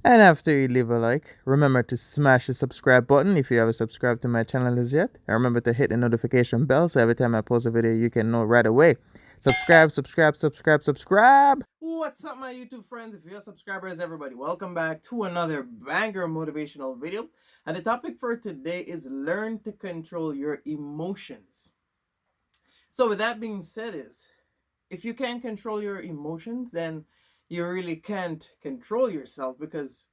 And after you leave a like, remember to smash the subscribe button if you haven't subscribed to my channel as yet. And remember to hit the notification bell so every time I post a video, you can know right away. Subscribe, subscribe, subscribe, subscribe. What's up, my YouTube friends? If you're subscribers, everybody, welcome back to another banger motivational video. And the topic for today is learn to control your emotions. So with that being said, is if you can't control your emotions, then you really can't control yourself, because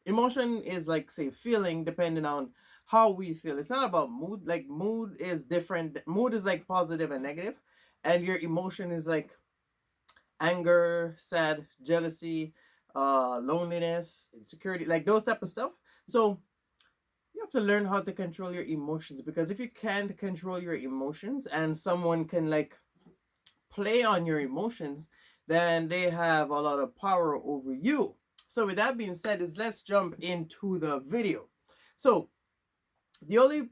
emotion is like, say, feeling depending on how we feel. It's not about mood. Like, mood is different. Mood is like positive and negative, and your emotion is like anger, sad, jealousy, loneliness, insecurity, like those type of stuff. So you have to learn how to control your emotions, because if you can't control your emotions and someone can like play on your emotions, then they have a lot of power over you. So with that being said, is let's jump into the video. So the only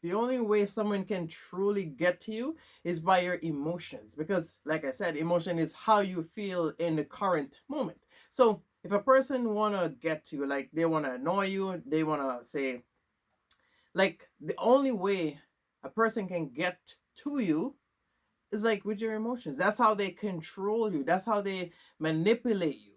the only way someone can truly get to you is by your emotions, because like I said, emotion is how you feel in the current moment. So if a person want to get to you, like they want to annoy you, they want to say, like, the only way a person can get to you is like with your emotions. That's how they control you, that's how they manipulate you.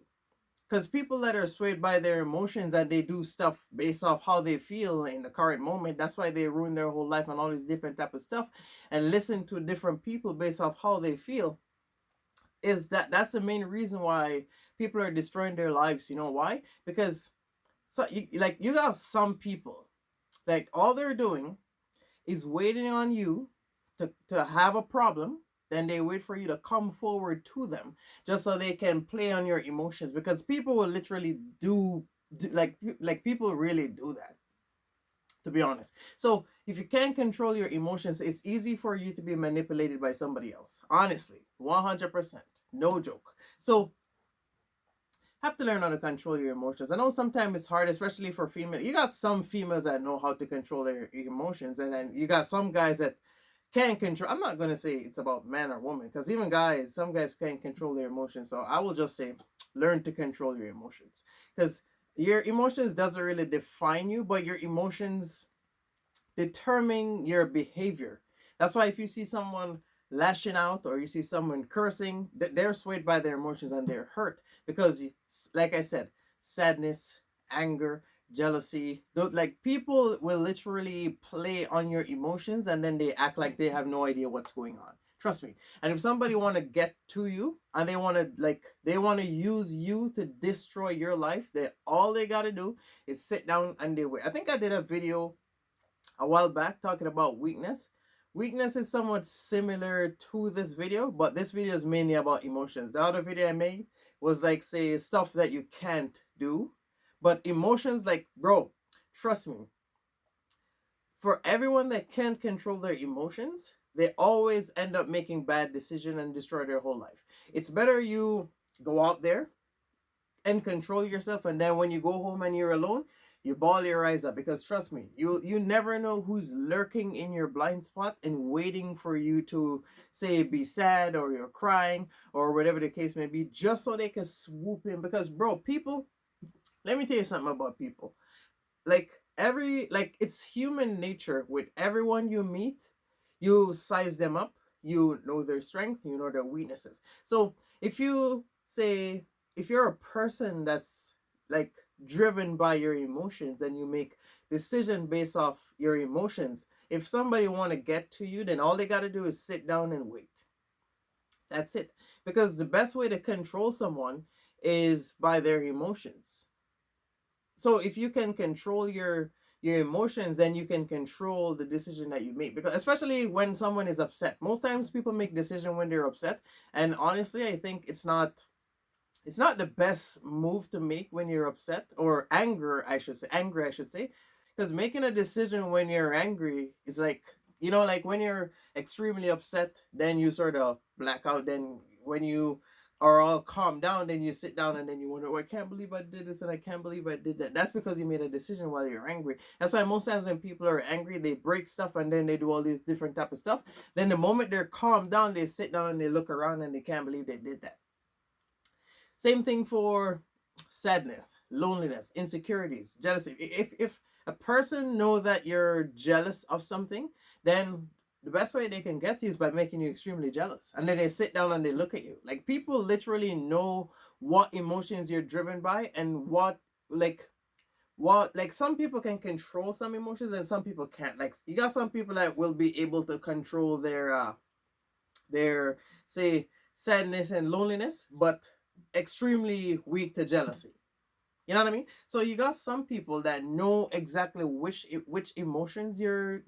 Because people that are swayed by their emotions and they do stuff based off how they feel in the current moment, that's why they ruin their whole life and all these different type of stuff, and listen to different people based off how they feel. That's the main reason why people are destroying their lives. You know why? Because you got some people, like, all they're doing is waiting on you to have a problem. Then they wait for you to come forward to them just so they can play on your emotions, because people will literally like people really do that, to be honest. So if you can't control your emotions, it's easy for you to be manipulated by somebody else. Honestly, 100%, no joke. So have to learn how to control your emotions. I know sometimes it's hard, especially for female. You got some females that know how to control their emotions, and then you got some guys that can control. I'm not gonna say it's about man or woman, because even guys, some guys can't control their emotions. So I will just say, learn to control your emotions, because your emotions doesn't really define you, but your emotions determine your behavior. That's why if you see someone lashing out or you see someone cursing, they're swayed by their emotions and they're hurt, because, like I said, sadness, anger, jealousy, like, people will literally play on your emotions and then they act like they have no idea what's going on. Trust me. And if somebody want to get to you and they want to use you to destroy your life, they all they got to do is sit down and they wait. I think I did a video a while back talking about weakness. Weakness is somewhat similar to this video, but this video is mainly about emotions. The other video I made was like, say, stuff that you can't do. But emotions, like, bro, trust me, for everyone that can't control their emotions, they always end up making bad decisions and destroy their whole life. It's better you go out there and control yourself, and then when you go home and you're alone, you ball your eyes up, because trust me, you never know who's lurking in your blind spot and waiting for you to, say, be sad or you're crying or whatever the case may be, just so they can swoop in. Because, bro, people, let me tell you something about people. Like, it's human nature with everyone you meet, you size them up, you know their strength, you know their weaknesses. So if you say, if you're a person that's like driven by your emotions and you make decision based off your emotions, if somebody want to get to you, then all they got to do is sit down and wait. That's it. Because the best way to control someone is by their emotions. So if you can control your emotions, then you can control the decision that you make, because especially when someone is upset, most times people make decision when they're upset. And honestly, I think it's not the best move to make when you're upset, or anger, I should say, because making a decision when you're angry is like, like when you're extremely upset, then you sort of black out. Then when you are all calmed down, then you sit down and then you wonder, oh, I can't believe I did this and I can't believe I did that. That's because you made a decision while you're angry. That's why most times when people are angry, they break stuff and then they do all these different type of stuff. Then the moment they're calmed down, they sit down and they look around and they can't believe they did that. Same thing for sadness, loneliness, insecurities, jealousy. If a person know that you're jealous of something, then the best way they can get to you is by making you extremely jealous. And then they sit down and they look at you. Like, people literally know what emotions you're driven by, and like some people can control some emotions and some people can't. Like, you got some people that will be able to control their say sadness and loneliness, but extremely weak to jealousy. You know what I mean? So you got some people that know exactly which emotions you're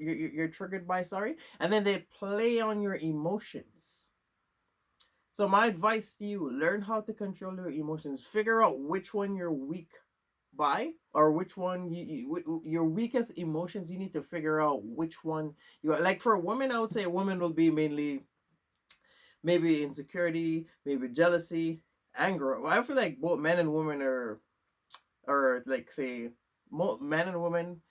triggered by, sorry, and then they play on your emotions. So my advice to you: learn how to control your emotions. Figure out which one you're weak by, or which one your weakest emotions. You need to figure out which one you are. Like, for women, I would say women will be mainly maybe insecurity, maybe jealousy, anger. Well, I feel like both men and women are, or like say, men and women,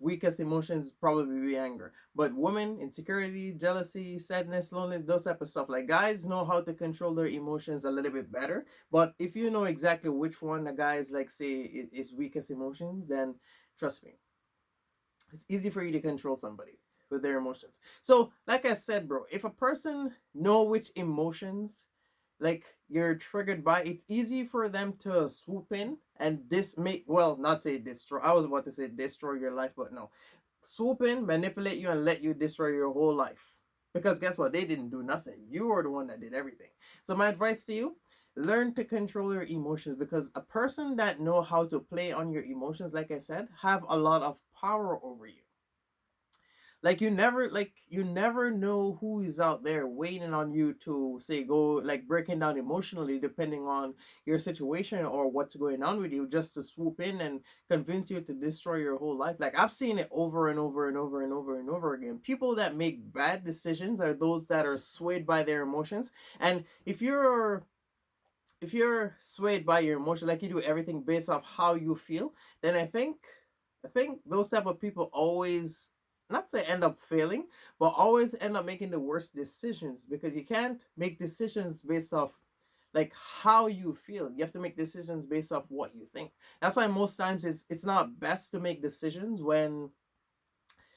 weakest emotions probably be anger, but women, insecurity, jealousy, sadness, loneliness, those type of stuff. Like, guys know how to control their emotions a little bit better, but if you know exactly which one the guys, like say, is weakest emotions, then trust me, it's easy for you to control somebody with their emotions. So like I said, bro, if a person know which emotions like you're triggered by, it's easy for them to swoop in and this make, well, not say destroy, I was about to say destroy your life, but no, swoop in, manipulate you, and let you destroy your whole life. Because guess what, they didn't do nothing, you were the one that did everything. So my advice to you: learn to control your emotions, because a person that know how to play on your emotions, like I said, have a lot of power over you. Like, you never know who is out there waiting on you to say go, like breaking down emotionally, depending on your situation or what's going on with you, just to swoop in and convince you to destroy your whole life. Like, I've seen it over and over and over and over and over again. People that make bad decisions are those that are swayed by their emotions. And if you're swayed by your emotion, like you do everything based off how you feel, then I think those type of people always, not say end up failing, but always end up making the worst decisions, because you can't make decisions based off like how you feel. You have to make decisions based off what you think. That's why most times it's not best to make decisions when,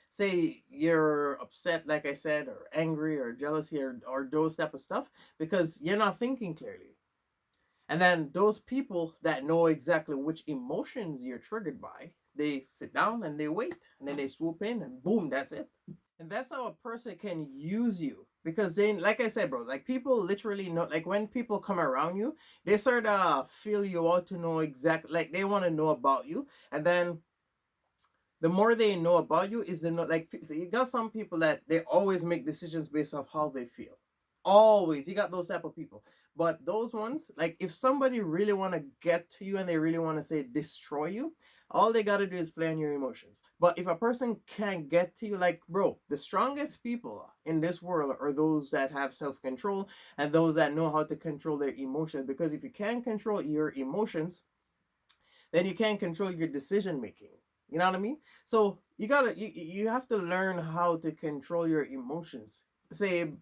say, you're upset, like I said, or angry or jealousy, or those type of stuff, because you're not thinking clearly. And then those people that know exactly which emotions you're triggered by, they sit down and they wait, and then they swoop in, and boom, that's it. And that's how a person can use you. Because they, like I said, bro, like people literally know, like when people come around you, they sort of feel you out to know exactly, like they want to know about you. And then the more they know about you is the know, like you got some people that they always make decisions based off how they feel. Always, you got those type of people. But those ones, like if somebody really want to get to you and they really want to say destroy you, all they got to do is play on your emotions. But if a person can't get to you, like bro, the strongest people in this world are those that have self-control and those that know how to control their emotions, because if you can't control your emotions, then you can't control your decision making. You know what I mean? So you have to learn how to control your emotions. Say,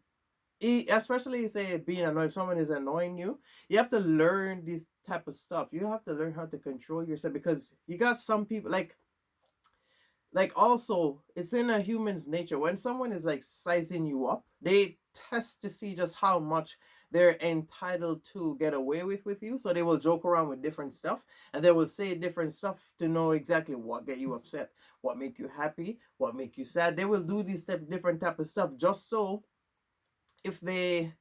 especially say being annoyed, if someone is annoying you, you have to learn this type of stuff. You have to learn how to control yourself, because you got some people like also it's in a human's nature. When someone is like sizing you up, they test to see just how much they're entitled to get away with you, so they will joke around with different stuff, and they will say different stuff to know exactly what get you upset, what make you happy, what make you sad. They will do these different type of stuff just so if they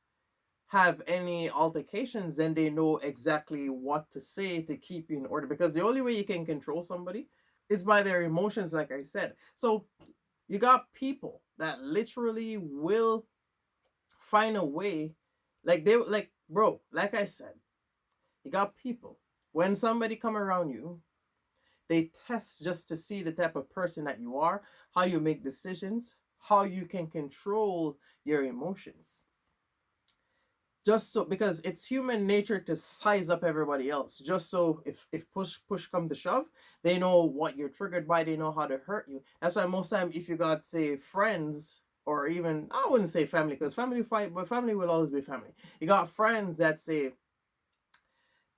have any altercations, then they know exactly what to say to keep you in order, because the only way you can control somebody is by their emotions, like I said. So you got people that literally will find a way, like they like bro, like I said, you got people, when somebody come around you, they test just to see the type of person that you are, how you make decisions, how you can control your emotions, just so, because it's human nature to size up everybody else, just so if push come to shove, they know what you're triggered by, they know how to hurt you. That's why most time, if you got say friends, or even, I wouldn't say family, because family fight, but family will always be family. You got friends that say,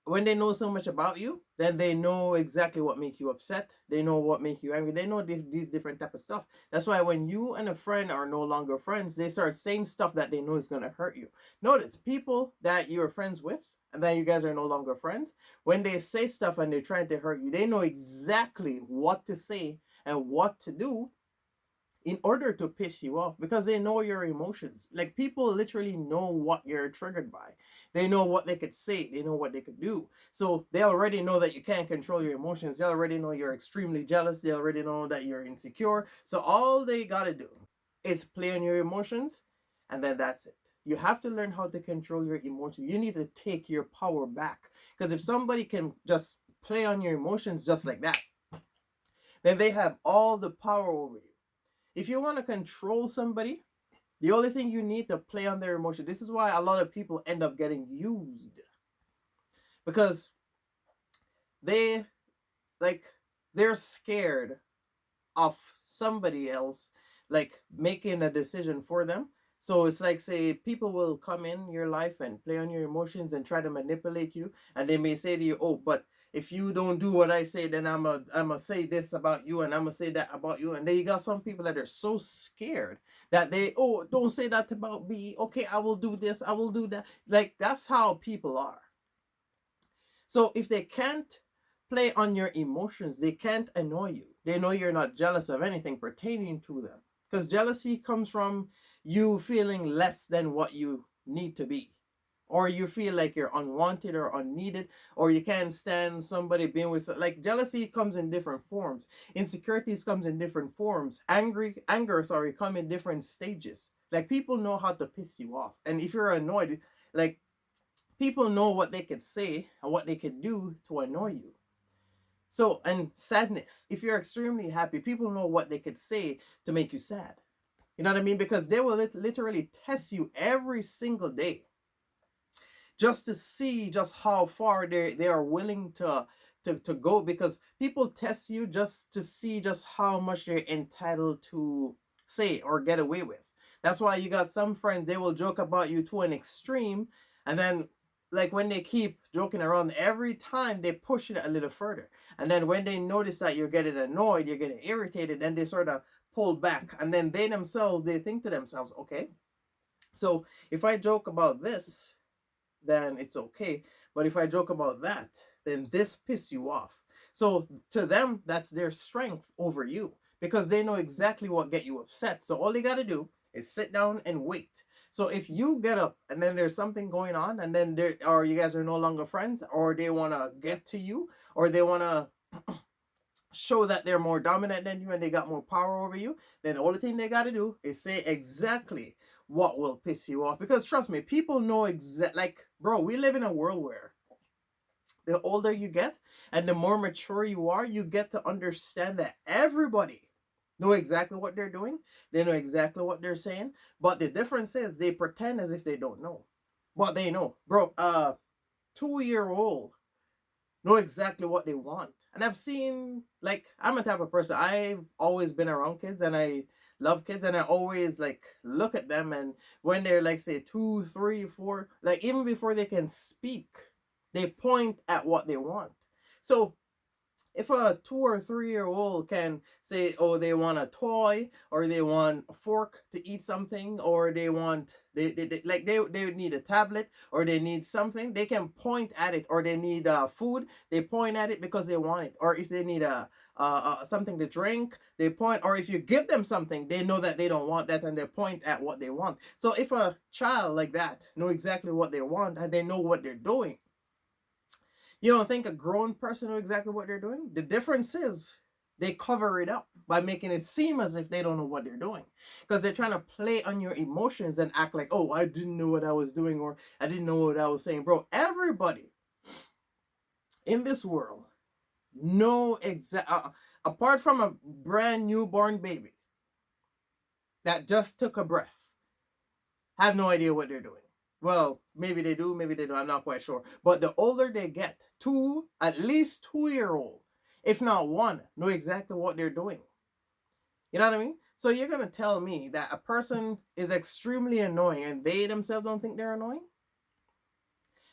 when they know so much about you, then they know exactly what make you upset. They know what make you angry. They know these different type of stuff. That's why when you and a friend are no longer friends, they start saying stuff that they know is gonna hurt you. Notice people that you're friends with and then you guys are no longer friends. When they say stuff and they're trying to hurt you, they know exactly what to say and what to do in order to piss you off because they know your emotions. Like people literally know what you're triggered by. They know what they could say, they know what they could do. So they already know that you can't control your emotions. They already know you're extremely jealous. They already know that you're insecure. So all they got to do is play on your emotions and then that's it. You have to learn how to control your emotions. You need to take your power back because if somebody can just play on your emotions just like that, then they have all the power over you. If you want to control somebody, the only thing you need to play on their emotion. This is why a lot of people end up getting used because they like they're scared of somebody else like making a decision for them. So it's like say people will come in your life and play on your emotions and try to manipulate you and they may say to you, "Oh, but if you don't do what I say, then I'm a say this about you and I'm gonna say that about you." And then you got some people that are so scared that they, "Oh, don't say that about me. Okay, I will do this, I will do that." Like that's how people are. So if they can't play on your emotions, they can't annoy you. They know you're not jealous of anything pertaining to them. Because jealousy comes from you feeling less than what you need to be. Or you feel like you're unwanted or unneeded, or you can't stand somebody being with like jealousy comes in different forms. Insecurities comes in different forms. Anger, come in different stages. Like people know how to piss you off. And if you're annoyed, like people know what they could say and what they could do to annoy you. So, and sadness, if you're extremely happy, people know what they could say to make you sad. You know what I mean? Because they will literally test you every single day just to see just how far they are willing to go because people test you just to see just how much they're entitled to say or get away with. That's why you got some friends, they will joke about you to an extreme, and then like when they keep joking around, every time they push it a little further. And then when they notice that you're getting annoyed, you're getting irritated, then they sort of pull back. And then they themselves, they think to themselves, okay, so if I joke about this, then it's okay. But if I joke about that, then this piss you off. So to them, that's their strength over you because they know exactly what get you upset. So all they got to do is sit down and wait. So if you get up and then there's something going on and then there or you guys are no longer friends or they want to get to you or they want to show that they're more dominant than you and they got more power over you, then the only thing they got to do is say exactly what will piss you off. Because trust me, people know like, bro, we live in a world where the older you get and the more mature you are, you get to understand that everybody know exactly what they're doing. They know exactly what they're saying. But the difference is they pretend as if they don't know. But they know. Bro, 2-year old know exactly what they want. And I've seen, like, I'm a type of person, I've always been around kids and I love kids and I always like look at them and when they're like say 2, 3, 4, like even before they can speak, they point at what they want. So if a 2 or 3 year old can say, oh, they want a toy or they want a fork to eat something or they want they would need a tablet or they need something, they can point at it. Or they need food, they point at it because they want it. Or if they need a something to drink, they point. Or if you give them something, they know that they don't want that and they point at what they want. So if a child like that know exactly what they want and they know what they're doing, you don't think a grown person knows exactly what they're doing? The difference is they cover it up by making it seem as if they don't know what they're doing. Because they're trying to play on your emotions and act like, oh, I didn't know what I was doing or I didn't know what I was saying. Bro, everybody in this world know exact apart from a brand newborn baby that just took a breath, have no idea what they're doing. Well, maybe they do, maybe they don't. I'm not quite sure. But the older they get, at least 2-year old, if not one, know exactly what they're doing. You know what I mean? So you're gonna tell me that a person is extremely annoying and they themselves don't think they're annoying?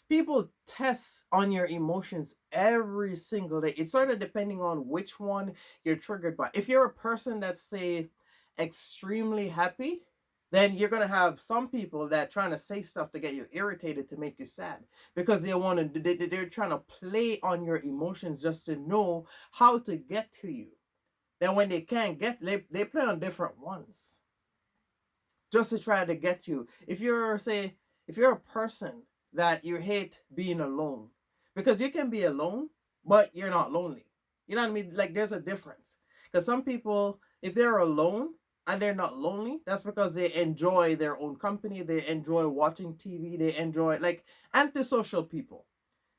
People test on your emotions every single day. It's sort of depending on which one you're triggered by. If you're a person that's, say, extremely happy, then you're gonna have some people that trying to say stuff to get you irritated, to make you sad, because they want to, they're trying to play on your emotions just to know how to get to you. Then when they can't get, they play on different ones just to try to get you. If you're, say, if you're a person that you hate being alone, because you can be alone but you're not lonely. You know what I mean? Like, there's a difference. Because some people, if they're alone and they're not lonely, that's because they enjoy their own company, they enjoy watching TV, they enjoy, like, antisocial people.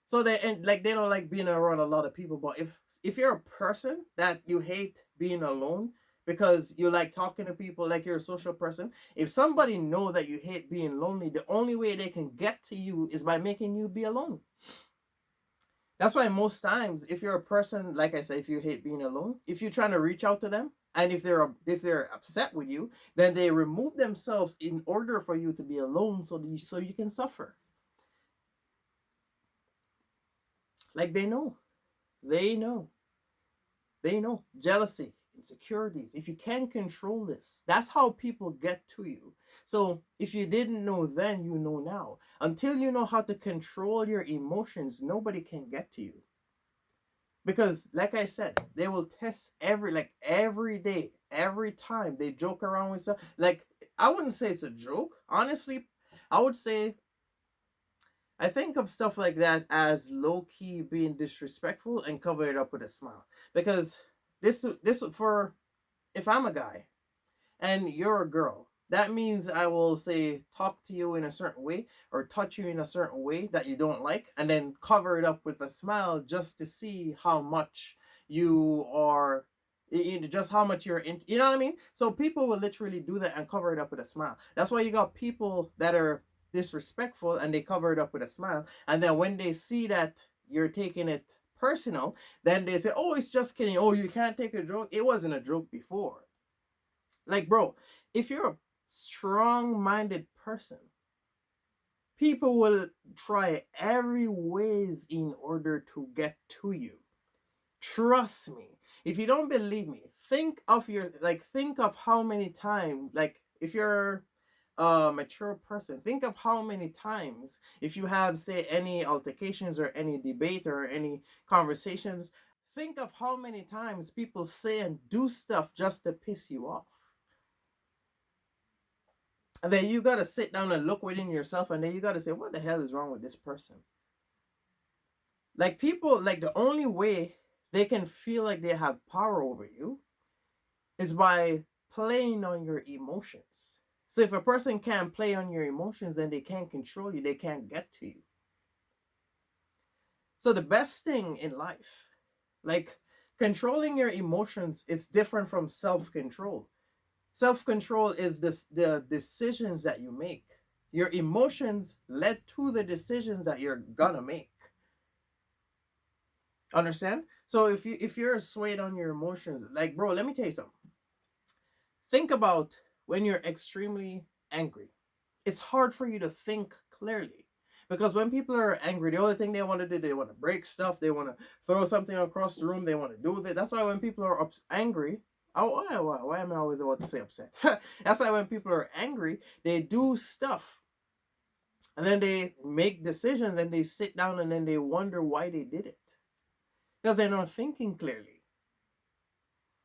So they, and like, they don't like being around a lot of people. But if you're a person that you hate being alone because you like talking to people, like you're a social person, if somebody know that you hate being lonely, the only way they can get to you is by making you be alone. That's why most times, if you're a person, like I said, if you hate being alone, if you're trying to reach out to them, and if they're upset with you, then they remove themselves in order for you to be alone, so you can suffer. Like, they know they know jealousy, insecurities. If you can control this, that's how people get to you. So if you didn't know then, you know now. Until you know how to control your emotions, nobody can get to you. Because like I said, they will test every day, every time they joke around with stuff. Like, I wouldn't say it's a joke. Honestly, I would say, I think of stuff like that as low key being disrespectful and cover it up with a smile. Because this for, if I'm a guy and you're a girl, that means I will, say, talk to you in a certain way or touch you in a certain way that you don't like, and then cover it up with a smile just to see how much you are, just how much you're in, you know what I mean? So people will literally do that and cover it up with a smile. That's why you got people that are disrespectful and they cover it up with a smile, and then when they see that you're taking it personal, then they say, oh, it's just kidding, oh, you can't take a joke, it wasn't a joke before. Like, bro, if you're a strong minded person, people will try every ways in order to get to you. Trust me. If you don't believe me, think of how many times, like, if you're a mature person, think of how many times, if you have, say, any altercations or any debate or any conversations, think of how many times people say and do stuff just to piss you off. And then you gotta sit down and look within yourself, and then you gotta say, what the hell is wrong with this person? Like, people, like, the only way they can feel like they have power over you is by playing on your emotions. So if a person can't play on your emotions, then they can't control you, they can't get to you. So the best thing in life, like, controlling your emotions, is different from self-control. Self-control is the decisions that you make. Your emotions led to the decisions that you're gonna make. Understand? So if you're swayed on your emotions, like, bro, let me tell you something. Think about when you're extremely angry. It's hard for you to think clearly. Because when people are angry, the only thing they want to do, they want to break stuff, they want to throw something across the room, they want to do that. That's why when people are angry, oh, why am I always about to say upset? That's why when people are angry, they do stuff, and then they make decisions, and they sit down, and then they wonder why they did it, because they're not thinking clearly.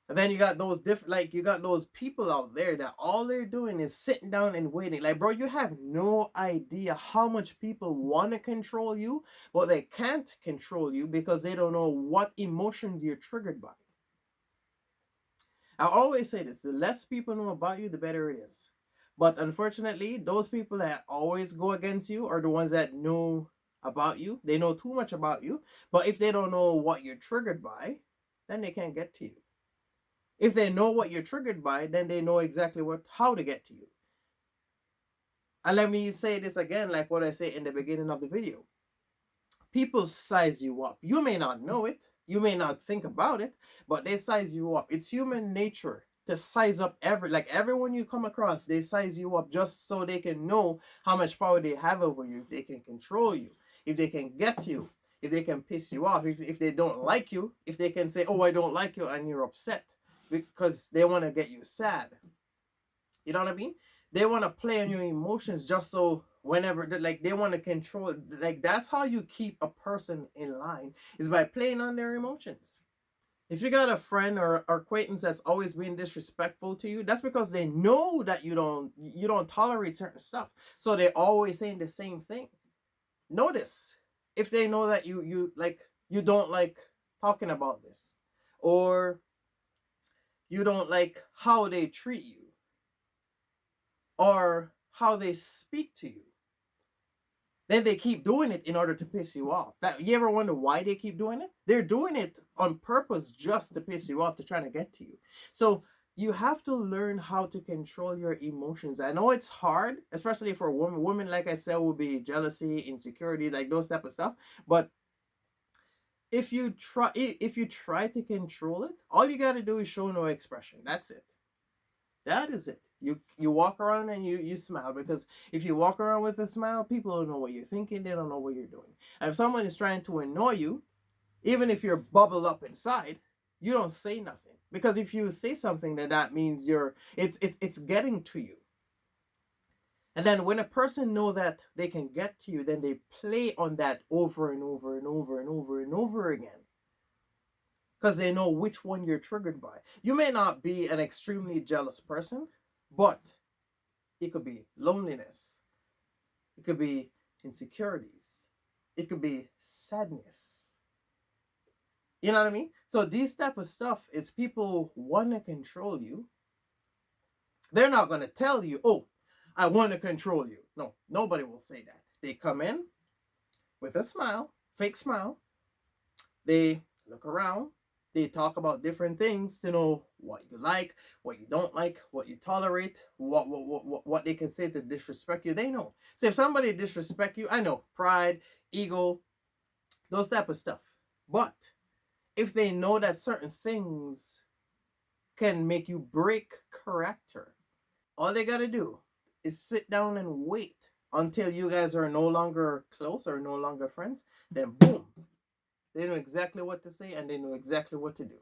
And then you got those different, like, you got those people out there that all they're doing is sitting down and waiting. Like, bro, you have no idea how much people want to control you, but they can't control you because they don't know what emotions you're triggered by. I always say this: the less people know about you, the better it is. But unfortunately, those people that always go against you are the ones that know about you. They know too much about you. But if they don't know what you're triggered by, then they can't get to you. If they know what you're triggered by, then they know exactly how to get to you. And let me say this again, like what I say in the beginning of the video. People size you up. You may not know it, you may not think about it, but they size you up. It's human nature to size up everyone you come across. They size you up just so they can know how much power they have over you. They can control you. if they can get you, if they can piss you off, if they don't like you, if they can say, oh, I don't like you, and you're upset because they want to get you sad. You know what I mean? They want to play on your emotions just so whenever, like, they want to control, like, that's how you keep a person in line, is by playing on their emotions. If you got a friend or acquaintance that's always being disrespectful to you, that's because they know that you don't tolerate certain stuff. So they're always saying the same thing. Notice if they know that you don't like talking about this, or you don't like how they treat you, or how they speak to you, then they keep doing it in order to piss you off. That, you ever wonder why they keep doing it? They're doing it on purpose just to piss you off, to try to get to you. So you have to learn how to control your emotions. I know it's hard, especially for women. Women, like I said, will be jealousy, insecurity, like those type of stuff. But if you try to control it, all you got to do is show no expression. That's it. That is it. You walk around and you smile, because if you walk around with a smile, people don't know what you're thinking. They don't know what you're doing. And if someone is trying to annoy you, even if you're bubbled up inside, you don't say nothing, because if you say something, then that means it's getting to you. And then when a person know that they can get to you, then they play on that over and over and over and over and over again, because they know which one you're triggered by. You may not be an extremely jealous person, but it could be loneliness, it could be insecurities, it could be sadness. You know what I mean? So these type of stuff is people want to control you. They're not going to tell you, oh, I want to control you. No, nobody will say that. They come in with a smile, fake smile. They look around. They talk about different things to know what you like, what you don't like, what you tolerate, what they can say to disrespect you. They know. So if somebody disrespect you, I know, pride, ego, those type of stuff. But if they know that certain things can make you break character, all they gotta do is sit down and wait until you guys are no longer close or no longer friends. Then boom, they know exactly what to say and they know exactly what to do.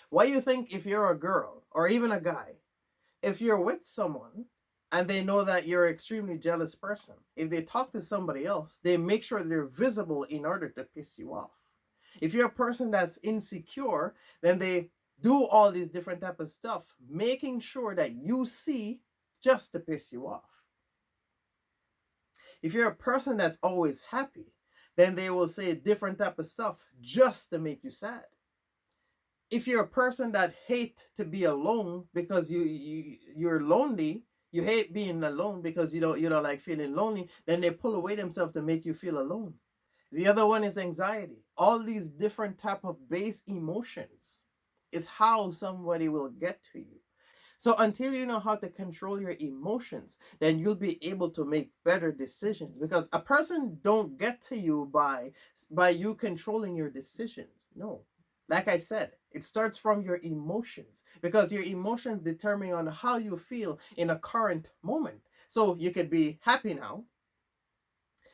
Why you think, if you're a girl or even a guy, if you're with someone and they know that you're an extremely jealous person, if they talk to somebody else, they make sure they're visible in order to piss you off. If you're a person that's insecure, then they do all these different type of stuff, making sure that you see, just to piss you off. If you're a person that's always happy, then they will say different type of stuff just to make you sad. If you're a person that hate to be alone because you're lonely, you hate being alone because you don't like feeling lonely, then they pull away themselves to make you feel alone. The other one is anxiety. All these different type of base emotions is how somebody will get to you. So until you know how to control your emotions, then you'll be able to make better decisions, because a person don't get to you by you controlling your decisions. No. Like I said, it starts from your emotions, because your emotions determine on how you feel in a current moment. So you could be happy now,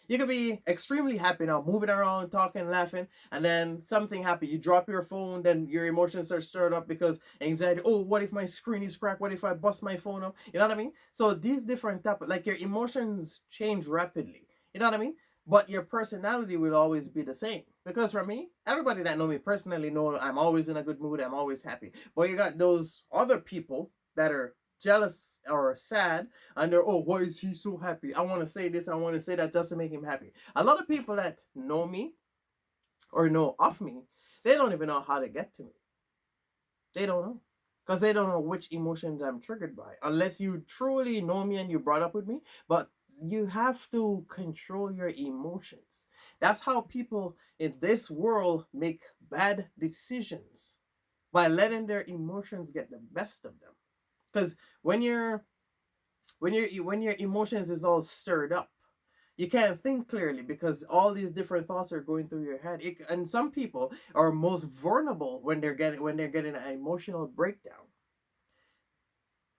you could be extremely happy now, moving around, talking, laughing, and then something happens. You drop your phone, then your emotions are stirred up because anxiety. Oh, what if my screen is cracked? What if I bust my phone up? You know what I mean? So these different type of, like, your emotions change rapidly. You know what I mean? But your personality will always be the same. Because for me, everybody that know me personally know I'm always in a good mood. I'm always happy. But you got those other people that are jealous or sad, and they're, oh, why is he so happy? I want to say this, I want to say that, just to make him happy. A lot of people that know me or know of me, they don't even know how to get to me. They don't know, because they don't know which emotions I'm triggered by, unless you truly know me and you brought up with me. But you have to control your emotions. That's how people in this world make bad decisions, by letting their emotions get the best of them. Because when your emotions is all stirred up, you can't think clearly, because all these different thoughts are going through your head. And some people are most vulnerable when they're getting an emotional breakdown.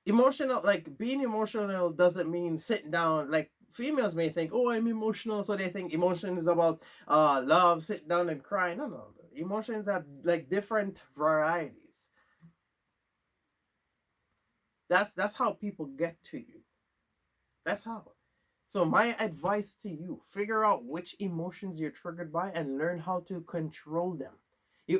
Emotional, like, being emotional doesn't mean sitting down, like, females may think, oh, I'm emotional, so they think emotion is about love, sit down and cry. No, no. Emotions have like different varieties. That's how people get to you. That's how. So my advice to you, figure out which emotions you're triggered by and learn how to control them.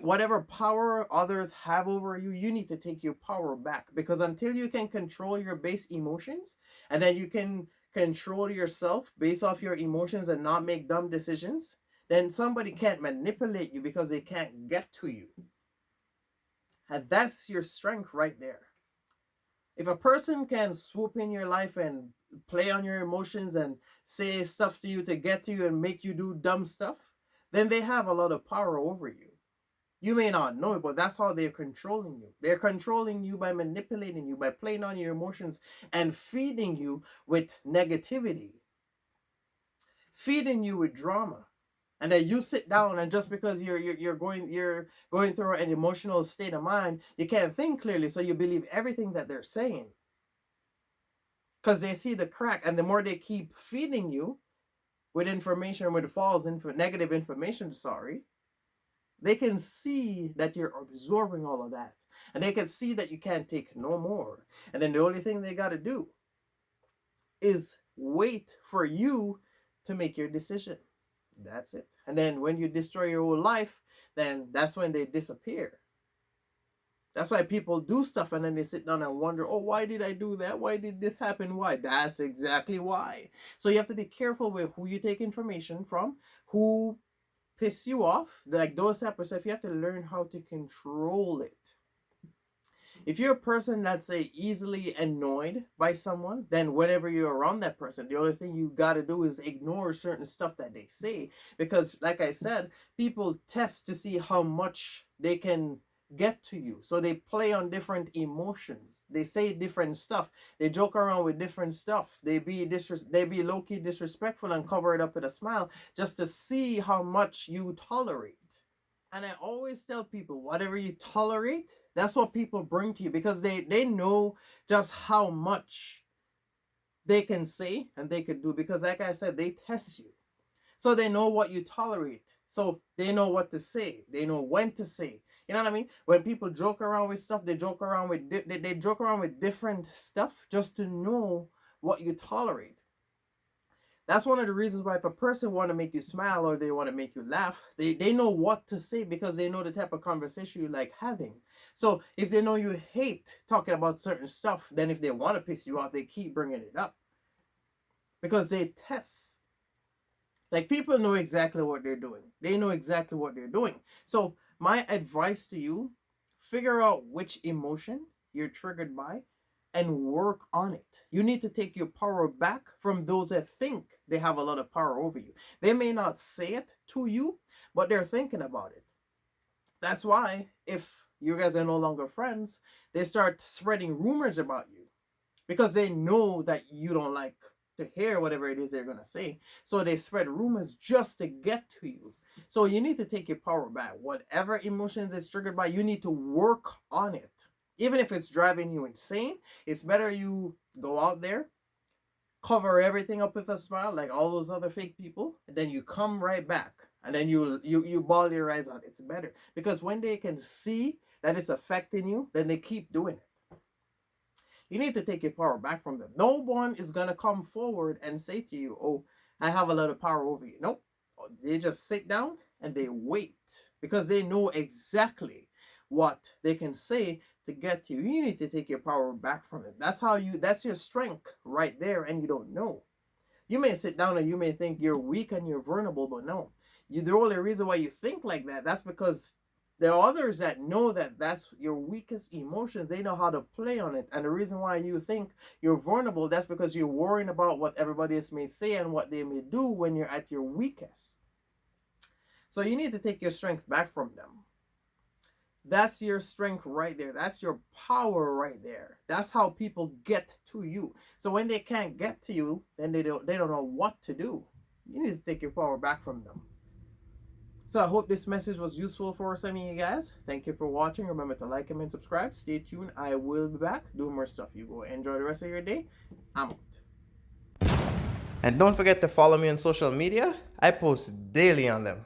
Whatever power others have over you, you need to take your power back, because until you can control your base emotions and then you can control yourself based off your emotions and not make dumb decisions, then somebody can't manipulate you because they can't get to you. And that's your strength right there. If a person can swoop in your life and play on your emotions and say stuff to you to get to you and make you do dumb stuff, then they have a lot of power over you. You may not know it, but that's how they're controlling you. They're controlling you by manipulating you, by playing on your emotions and feeding you with negativity, feeding you with drama. And then you sit down, and just because you're going through an emotional state of mind, you can't think clearly, so you believe everything that they're saying, because they see the crack. And the more they keep feeding you with information, with false negative information, sorry, they can see that you're absorbing all of that, and they can see that you can't take no more. And then the only thing they got to do is wait for you to make your decision. That's it. And then when you destroy your whole life, then that's when they disappear. That's why people do stuff and then they sit down and wonder, oh, why did I do that? Why did this happen? Why? That's exactly why. So you have to be careful with who you take information from, who piss you off, like those type of stuff. You have to learn how to control it. If you're a person that's say easily annoyed by someone, then whenever you're around that person, the only thing you got to do is ignore certain stuff that they say, because like I said, people test to see how much they can get to you. So they play on different emotions. They say different stuff. They joke around with different stuff. They be low-key disrespectful and cover it up with a smile just to see how much you tolerate. And I always tell people, whatever you tolerate, that's what people bring to you, because they know just how much they can say and they could do, because like I said, they test you. So they know what you tolerate. So they know what to say. They know when to say. You know what I mean? When people joke around with stuff, they joke around with they joke around with different stuff just to know what you tolerate. That's one of the reasons why if a person want to make you smile or they want to make you laugh, they know what to say, because they know the type of conversation you like having. So if they know you hate talking about certain stuff, then if they want to piss you off, they keep bringing it up, because they test. Like, people know exactly what they're doing. They know exactly what they're doing. So my advice to you, figure out which emotion you're triggered by and work on it. You need to take your power back from those that think they have a lot of power over you. They may not say it to you, but they're thinking about it. That's why if you guys are no longer friends, they start spreading rumors about you, because they know that you don't like to hear whatever it is they're going to say. So they spread rumors just to get to you. So you need to take your power back. Whatever emotions is triggered by, you need to work on it. Even if it's driving you insane, it's better you go out there, cover everything up with a smile like all those other fake people, and then you come right back, and then you bawl your eyes out. It's better, because when they can see that it's affecting you, then they keep doing it. You need to take your power back from them. No one is going to come forward and say to you, oh, I have a lot of power over you. Nope. They just sit down and they wait, because they know exactly what they can say to get to you. You need to take your power back from it. That's your strength right there, and you don't know. You may sit down and you may think you're weak and you're vulnerable, but no. The only reason why you think like that, that's because there are others that know that that's your weakest emotions. They know how to play on it. And the reason why you think you're vulnerable, that's because you're worrying about what everybody else may say and what they may do when you're at your weakest. So you need to take your strength back from them. That's your strength right there. That's your power right there. That's how people get to you. So when they can't get to you, then they don't know what to do. You need to take your power back from them. So I hope this message was useful for some of you guys. Thank you for watching. Remember to like, comment, subscribe. Stay tuned. I will be back doing more stuff. You go enjoy the rest of your day. I'm out. And don't forget to follow me on social media. I post daily on them.